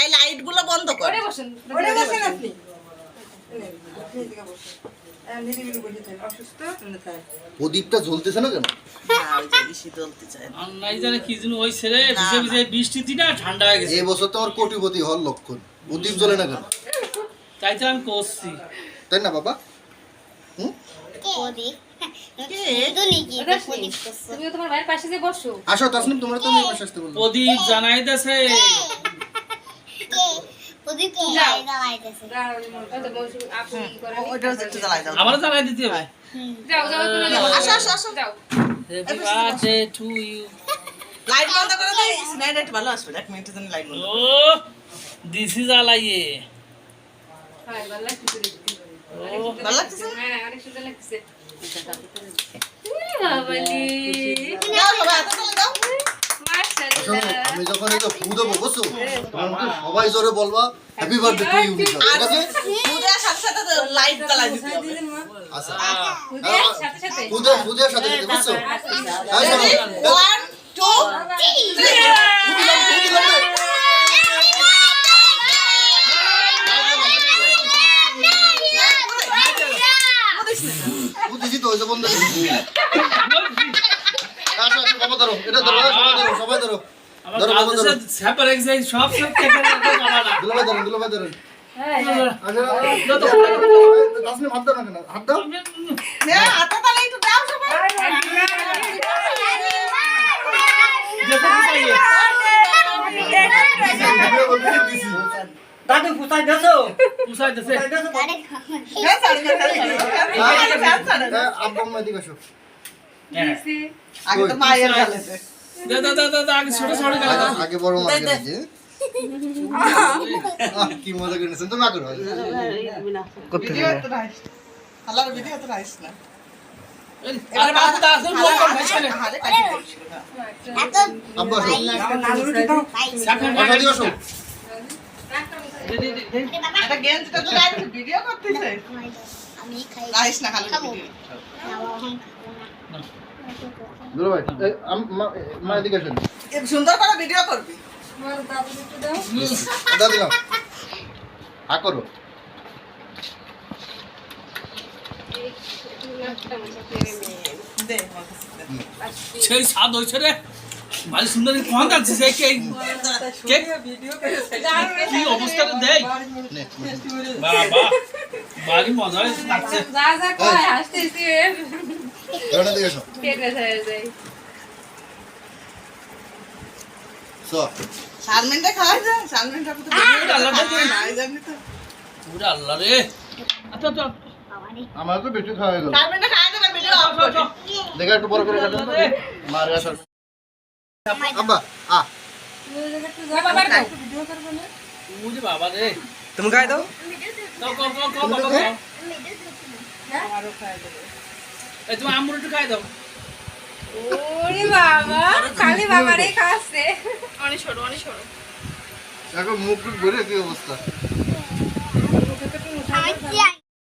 এই লাইট গুলো বন্ধ কর। ওরে বসেন আপনি। প্রদীপটা জ্বলতেছে না কেন? নাই জানে কি যেন ওই ছেলে ভিজে ভিজে বৃষ্টি দিনা ঠান্ডা হয়ে গেছে। এই বছর তো আমার কোটিপতি হওয়ার লক্ষণ। প্রদীপ জ্বলে না কেন? তাই তো আমি করছি। তাই না বাবা? তুমি তোমার ভাইয়ের পাশে যে বসো। আসো তাসনিম, তোমরা তো আমি পাশে আসতে বলবো। প্রদীপ জানাইতেছে। ওইটা হচ্ছে একটু জ্বালাই দাও। আমারও জানাই দিতে হবে। যাও যাও তুমি আসো আসো আসো। যাও। Happy birthday to you. Light বন্ধ করে দে। স্নাইড একটু ভালো আসবে। 1 মিনিটের জন্য লাইট বন্ধ। ও দিছি জ্বালাইয়ে। হ্যাঁ ভালো লাগছে দেখতে। ভালো লাগতেছে? হ্যাঁ অনেক সুন্দর লাগছে। বাবালি দাও বাবা, হাতে তুলে দাও। শোনো, মাশাআল্লাহ। আমি যখন এই ফু দেবো বুঝছো, তখন কিন্তু সবাই জোরে বলবা হ্যাপি বার্থডে টু ইউ। ঠিক আছে? পুরো সাথে সাথে লাইট জ্বালাই দিতে হবে। আচ্ছা। সাথে সাথে ফু দেওয়ার সাথে সাথে বুঝছো? হ্যাঁ, শোনো। 1 2 3 ফু দিলাম রে। ফু দিছি তো, ওই যে বন্ধ করছি। আসো আসো বাবা, ধরো এটা, ধরো সবাই ধরো, সবাই ধরো। আমার ধরো বাবা, ধরো। কাছে স্যাপার এক্সাই সব কেটে রাখতে বাবা না। দুলাভাই ধরুন, দুলাভাই ধরুন। আচ্ছা, তাসনিম হাত দাও না কেন? হাত দাও। নে হাতে তালে একটু দাও সবাই। দাদু পুতাই দেছো পুষাইতেছে। হ্যাঁ ছাড়ে ছাড়ে। আব্বা আম্মা এদিকে আসো। হ্যাঁ। আগে তো মায়ের গালেতে। দাদা আগে ছোট ছোট গেল। আগে বড় মার গেছে। কি মজা করেছেন তো, না করো। ভিডিও তো রাইস। আল্লাহর ভিডিও তো রাইস না। আরে বাবু দা আসল বল কর ভাইছানে। হাতে কাটি দিয়েছিল না। আব্বা আসো। সামনে বাসা দিয়ে আসো। এটা গেঞ্জিটা তো রাইস ভিডিও করতেছে। রাইস না খালি ভিডিও। দুলাভাই মা এদিকে আসেন। এ সুন্দর করে ভিডিও করবি। দাও দিলাম। হা করো। দে সেই স্বাদ হইছে রে। ভাই সুন্দর কোন যাচ্ছে সেই কেক কেক ভিডিও করে কি অবস্থা রে দেই। নে, বাবা বাড়ি মজা হইছে লাগছে। যা যা কয় হাসতেছি ধরো এদিকে আসো। কেটে যায় যায় সো, শারমিনটা খাওয়া যায়। শারমিনটা তো ভিডিও আল্লাহ খাওয়া না জানি তো। ওরে আল্লাহ রে। আচ্ছা আচ্ছা আমার তো বেশি খাওয়া হয়ে গেল। শারমিনটা খাওয়া যাবে ভিডিও অফ করে। দেখা একটু বড় করে কাটেন তো। মারে আসো। আব্বা বাবা দাও ওরে বাবা রে। তুমি খাই দাও কাও বাবা কাও। এই তুমি আমুর একটু খাই দাও। ওরে বাবা খালি বাবারে খাচ্ছে অনেক ছোট এখন মুখ টুক ভরে কি অবস্থা? আমি